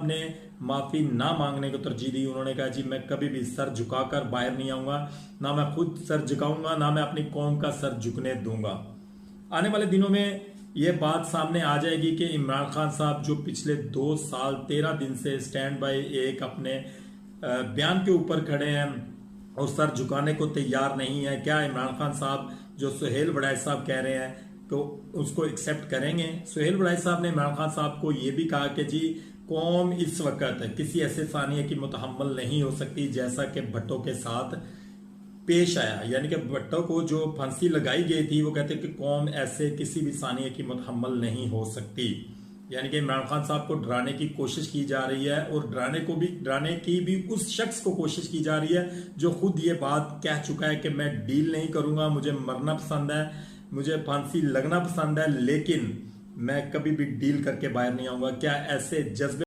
ने माफी ना मांगने को तरजीह दी। उन्होंने कहा जी मैं कभी भी सर झुकाकर बाहर नहीं आऊंगा, ना मैं खुद सर झुकाऊंगा, ना मैं अपनी कौम का सर झुकने दूंगा। आने वाले दिनों में यह बात सामने आ जाएगी कि इमरान खान साहब जो पिछले 2 साल 13 दिन से स्टैंड बाय एक अपने बयान के ऊपर खड़े हैं और सर झुकाने को तैयार नहीं है, क्या इमरान खान साहब जो सुहेल वड़ाई साहब कह रहे हैं तो उसको एक्सेप्ट करेंगे? सुहेल वड़ाई साहब ने इमरान खान साहब को यह भी कहा कि जी कौम इस वक्त किसी ऐसे सानिया की मुतहम्मल नहीं हो सकती जैसा कि भट्टो के साथ पेश आया। यानी कि भट्टो को जो फांसी लगाई गई थी वो कहते कि कौम ऐसे किसी भी सानिया की मुतहम्मल नहीं हो सकती। यानी कि इमरान खान साहब को डराने की कोशिश की जा रही है और डराने की भी उस शख्स को कोशिश की जा रही है जो खुद ये बात कह चुका है कि मैं डील नहीं करूंगा, मुझे मरना पसंद है, मुझे फांसी लगना पसंद है, लेकिन मैं कभी भी डील करके बाहर नहीं आऊंगा। क्या ऐसे जज्बे